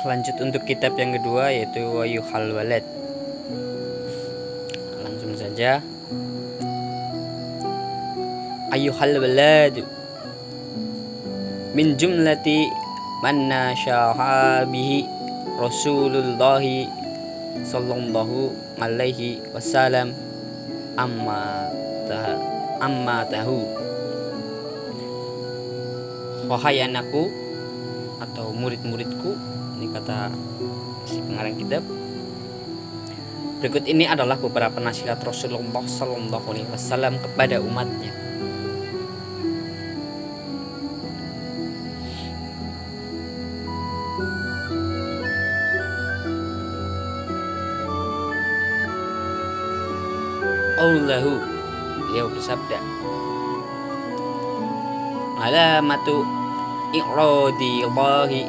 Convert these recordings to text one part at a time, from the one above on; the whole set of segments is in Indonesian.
Lanjut untuk kitab yang kedua, yaitu Wayuhal Walad. Langsung saja. Ayyuhal walad min jumlati manna syahabihi Rasulullahi sallallahu alaihi wasallam amma tahu. Wahai anakku atau murid-muridku, ini kata si pengarang kitab. Berikut ini adalah beberapa nasihat Rasulullah sallallahu alaihi wasallam kepada umatnya. Allahu, beliau bersabda, alamatu i'radillahi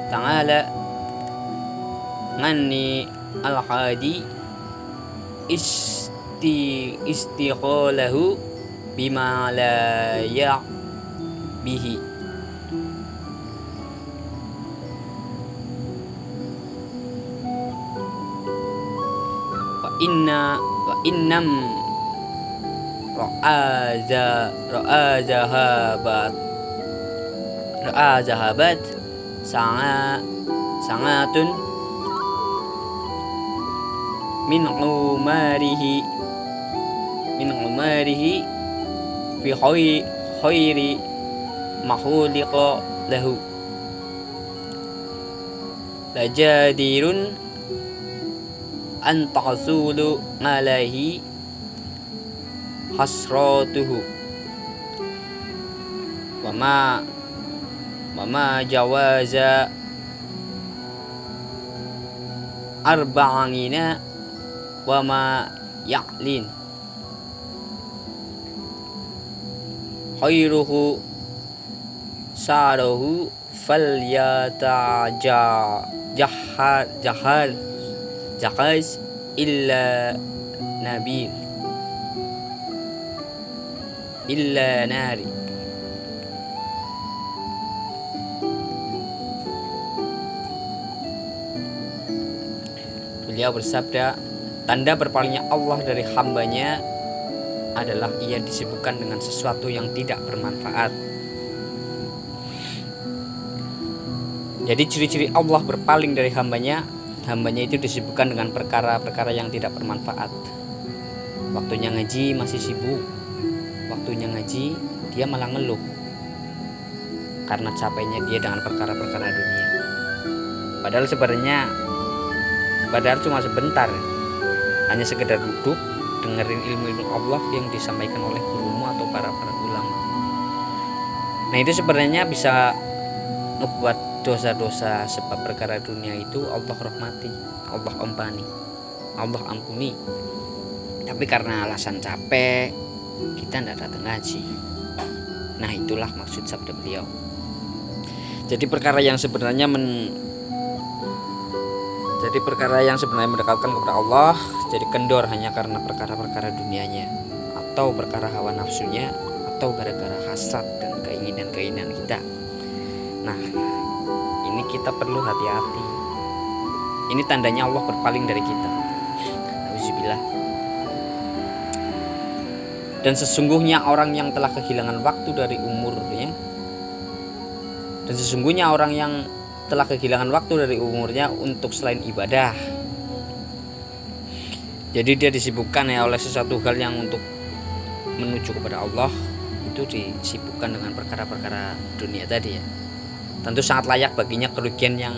ta'ala nganni al-hadi istiqalahu bima la bihi. Wa innam ra'a zahabat sangatun min umarihi fi khairi makhluqa lahu lajadirun an tahsulu alaihi hasratuhu wa ma jawaza arba'ina wa ma ya'lin khairuhu sarahu jahaz illa nari. Beliau bersabda, tanda berpalingnya Allah dari hambanya adalah ia disibukkan dengan sesuatu yang tidak bermanfaat. Jadi ciri-ciri Allah berpaling dari hambanya itu disibukkan dengan perkara-perkara yang tidak bermanfaat. Waktunya ngaji masih sibuk, waktunya ngaji dia malah ngeluh karena capeknya dia dengan perkara-perkara dunia. Padahal cuma sebentar, hanya sekedar duduk dengerin ilmu Allah yang disampaikan oleh gurumu atau para ulama. Nah, itu sebenarnya bisa ngebuat dosa-dosa, sebab perkara dunia itu Allah rahmati, Allah ampuni. Tapi karena alasan capek kita tidak datang ngaji. Nah, itulah maksud sabda beliau. Jadi perkara yang sebenarnya mendekatkan kepada Allah jadi kendor hanya karena perkara-perkara dunianya, atau perkara hawa nafsunya, atau gara-gara hasad dan keinginan-keinginan kita. Nah, ini kita perlu hati-hati. Ini tandanya Allah berpaling dari kita. Auzubillah. Dan sesungguhnya orang yang telah kehilangan waktu dari umurnya untuk selain ibadah. Jadi dia disibukkan oleh sesuatu hal yang untuk menuju kepada Allah, itu disibukkan dengan perkara-perkara dunia tadi ya. Tentu sangat layak baginya kerugian yang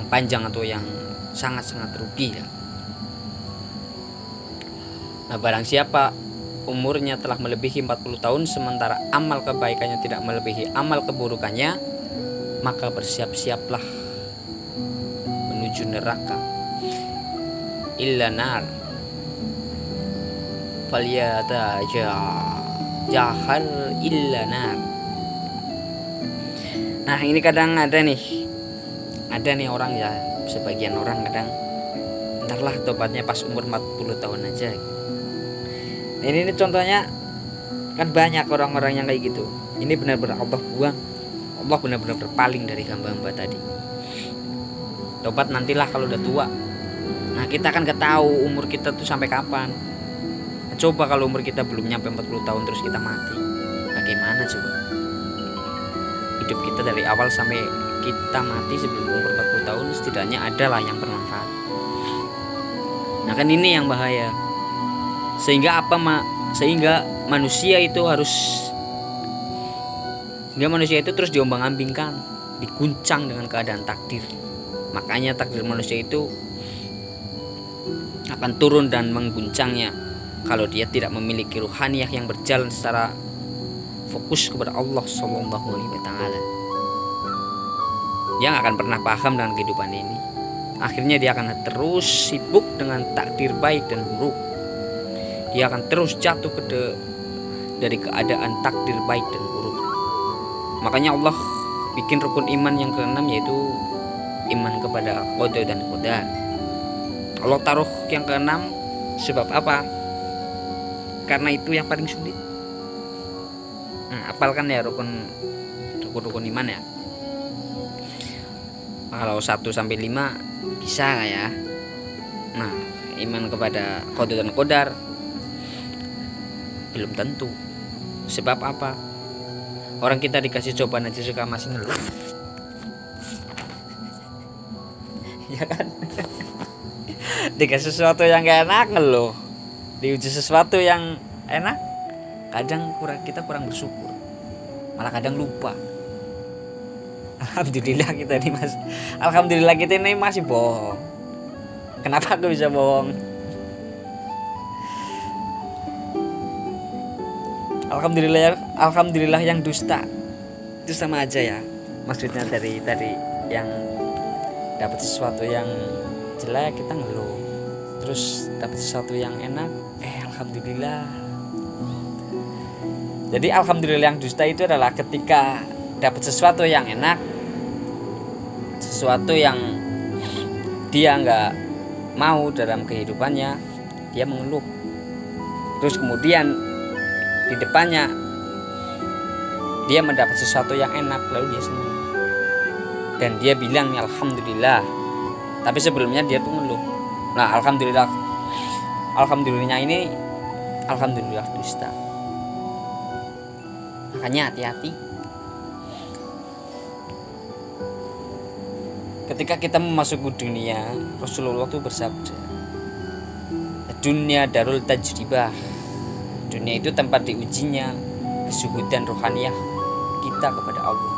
panjang atau yang sangat-sangat rugi ya. Nah, barang siapa umurnya telah melebihi 40 tahun sementara amal kebaikannya tidak melebihi amal keburukannya, maka bersiap-siaplah menuju neraka. Illa nar falyatahal illa nar. Nah, ini kadang ada nih orang ya, sebagian orang kadang entarlah tobatnya pas umur 40 tahun aja. Ini contohnya kan banyak orang-orang yang kayak gitu. Ini benar-benar Allah Allah benar-benar berpaling dari hamba-hamba tadi. Tobat nantilah kalau udah tua. Nah, kita kan gak tahu umur kita tuh sampai kapan. Coba kalau umur kita belum nyampe 40 tahun terus kita mati, bagaimana coba? Hidup kita dari awal sampai kita mati sebelum umur 40 tahun setidaknya adalah yang bermanfaat. Nah, kan ini yang bahaya. Sehingga manusia itu terus diombang-ambingkan, diguncang dengan keadaan takdir. Makanya takdir manusia itu akan turun dan mengguncangnya kalau dia tidak memiliki ruhaniyah yang berjalan secara fokus kepada Allah Subhanahu wa taala. Dia gak akan pernah paham dengan kehidupan ini. Akhirnya dia akan terus sibuk dengan takdir baik dan buruk. Dia akan terus jatuh dari keadaan takdir baik dan buruk. Makanya Allah bikin rukun iman yang ke-6, yaitu iman kepada qada dan qadar. Allah taruh yang ke-6 sebab apa? Karena itu yang paling sulit. Nah, apalkan ya rukun iman ya. Kalau 1 sampai 5 bisa lah ya. Nah, iman kepada qada dan qadar belum tentu. Sebab apa? Orang kita dikasih cobaan aja suka masih ngeluh. Ya kan? Dikasih sesuatu yang gak enak ngeluh. Diuji sesuatu yang enak, kadang kita kurang bersyukur, malah kadang lupa. Alhamdulillah kita ini masih bohong. Kenapa aku bisa bohong? Alhamdulillah yang dusta itu sama aja ya. Maksudnya dari yang dapat sesuatu yang jelek kita ngeluh, terus dapat sesuatu yang enak, alhamdulillah. Jadi alhamdulillah yang dusta itu adalah ketika dapat sesuatu yang enak, sesuatu yang dia nggak mau dalam kehidupannya, dia mengeluh. Terus kemudian di depannya dia mendapat sesuatu yang enak, lalu dia senang dan dia bilang alhamdulillah. Tapi sebelumnya dia tuh ngeluh. Nah, alhamdulillahnya ini alhamdulillah dusta. Makanya hati-hati. Ketika kita memasuki dunia, Rasulullah tuh bersabda, dunia darul tajribah. Dunia itu tempat diujinya kesuhudan rohaniyah kita kepada Allah.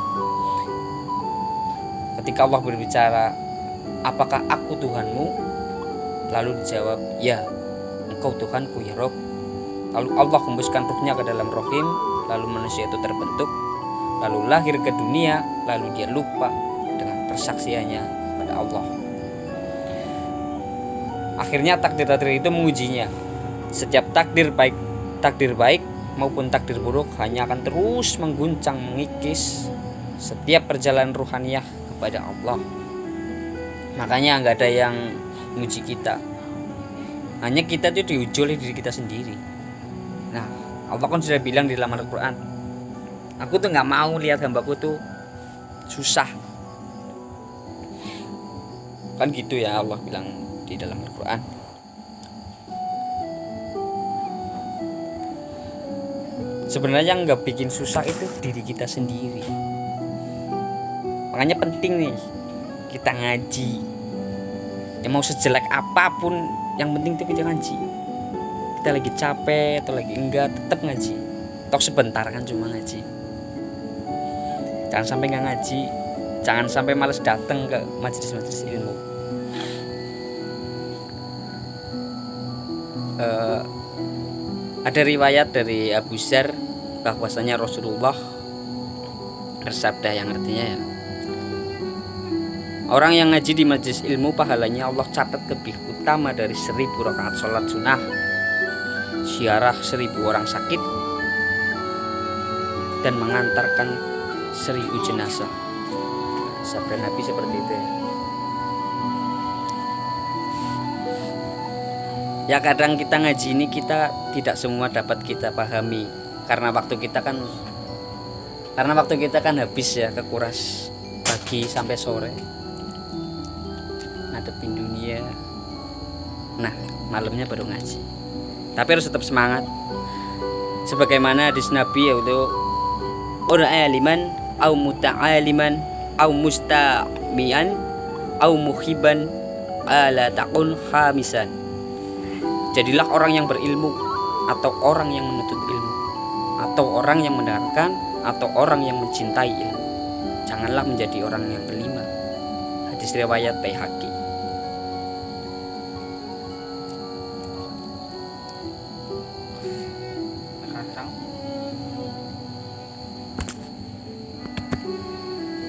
Ketika Allah berbicara, apakah aku Tuhanmu? Lalu dijawab, ya, engkau Tuhanku ya Rob. Lalu Allah hembuskan ruhnya ke dalam rohim, lalu manusia itu terbentuk, lalu lahir ke dunia, lalu dia lupa dengan persaksiannya kepada Allah. Akhirnya takdir-takdir itu mengujinya. Setiap takdir baik maupun takdir buruk hanya akan terus mengguncang, mengikis setiap perjalanan ruhaniyah kepada Allah. Makanya nggak ada yang menguji kita, hanya kita itu diuji oleh diri kita sendiri. Nah, Allah kan sudah bilang di dalam Al-Quran, aku tuh nggak mau lihat hambaku tuh susah, kan gitu ya Allah bilang di dalam Al-Quran. Sebenarnya yang nggak bikin susah itu diri kita sendiri. Makanya penting nih kita ngaji. Ya mau sejelek apapun, yang penting itu kita ngaji. Kita lagi capek atau lagi enggak, tetap ngaji. Tok sebentar kan cuma ngaji. Jangan sampai nggak ngaji, jangan sampai malas datang ke majelis-majelis ilmu. Ada riwayat dari Abu Dzar bahwasanya Rasulullah bersabda yang artinya ya, orang yang ngaji di majelis ilmu pahalanya Allah catat lebih utama dari 1000 rakaat sholat sunnah, ziarah 1000 orang sakit, dan mengantarkan 1000 jenazah. Sabda Nabi seperti itu ya. Kadang kita ngaji ini kita tidak semua dapat kita pahami, karena waktu kita kan Karena waktu kita kan habis ya, kekuras pagi sampai sore ngadepin dunia. Nah, malamnya baru ngaji. Tapi harus tetap semangat. Sebagaimana hadis Nabi yaitu aliman au muta'aliman au mustamian au muhiban ala taqul khamisan. Jadilah orang yang berilmu, atau orang yang menuntut ilmu, atau orang yang mendengarkan, atau orang yang mencintai ilmu. Janganlah menjadi orang yang kelima. Hadis riwayat Baihaqi.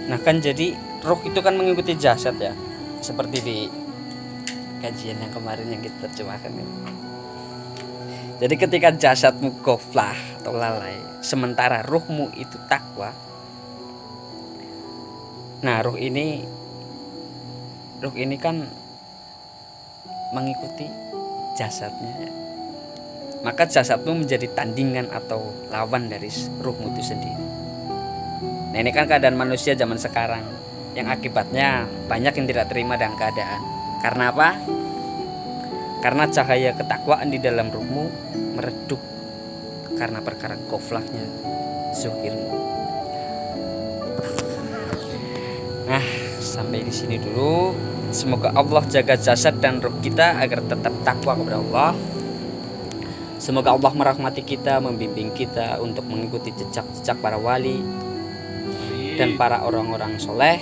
Nah kan jadi roh itu kan mengikuti jasad ya, seperti di kajian yang kemarin yang kita terjemahkan ya. Jadi ketika jasadmu ghaflah atau lalai, sementara ruhmu itu takwa. Nah ruh ini kan mengikuti jasadnya ya. Maka jasadmu menjadi tandingan atau lawan dari ruhmu itu sendiri. Nah ini kan keadaan manusia zaman sekarang, yang akibatnya banyak yang tidak terima dengan keadaan. Karena apa? Karena cahaya ketakwaan di dalam ruhmu meredup karena perkara ghaflahnya zuhirmu. Nah, sampai di sini dulu. Semoga Allah jaga jasad dan ruh kita agar tetap takwa kepada Allah. Semoga Allah merahmati kita, membimbing kita untuk mengikuti jejak-jejak para wali dan para orang-orang soleh,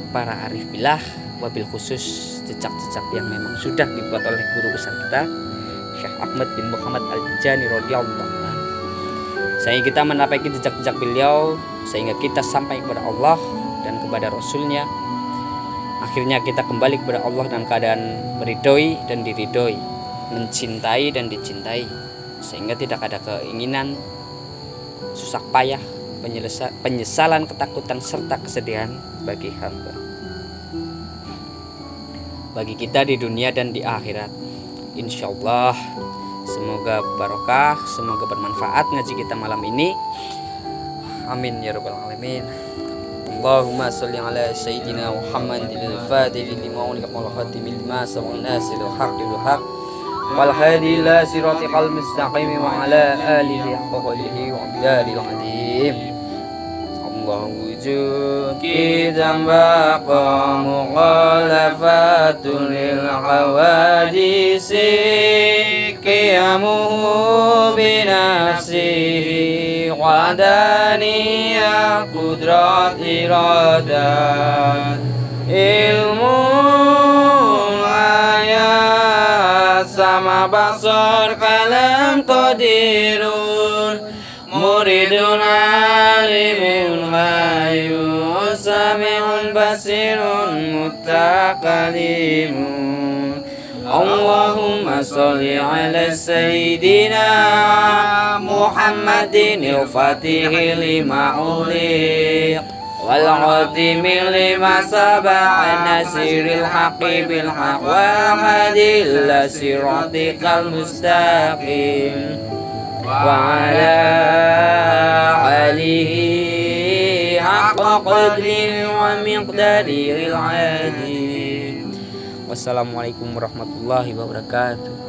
para arif billah, wabil khusus jejak-jejak yang memang sudah dibuat oleh guru besar kita Syekh Ahmad bin Muhammad Al-Tijani radhiyallahu anhu. Sehingga kita menapaki jejak-jejak beliau, sehingga kita sampai kepada Allah dan kepada Rasulnya. Akhirnya kita kembali kepada Allah dalam keadaan meridhoi dan diridhoi, mencintai dan dicintai, sehingga tidak ada keinginan susah payah, penyesalan, ketakutan, serta kesedihan bagi hamba, bagi kita di dunia dan di akhirat. Insyaallah, semoga barokah, semoga bermanfaat ngaji kita malam ini. Amin ya rabbal alamin. Allahumma sholli ala sayyidina Muhammadil fatihil lima ulika wal khatimil lima sabaqan nasiril haqqi bil haqq wal hadi ila siratal mustaqim wa ala alihi haqqa qadrihi wa bidaril azim. Wujud kita baqa mukhalafatun lil hawadisi qiyamuhu binafsihi wadaniyah qudrat iradat ilmu ayat sama basar kalam qadirun muridun alimun hayun sami'un basirun mutakalimun. Allahumma sholli ala sayyidina Muhammadin al-fatihi lima uliq wal khatimi lima sabaqa nasiril haqqi bil haqq wal hadi ila siratikal mustaqim wa ala alihi haqqa qadrihi wa miqdarihil azim. Wassalamualaikum warahmatullahi wabarakatuh.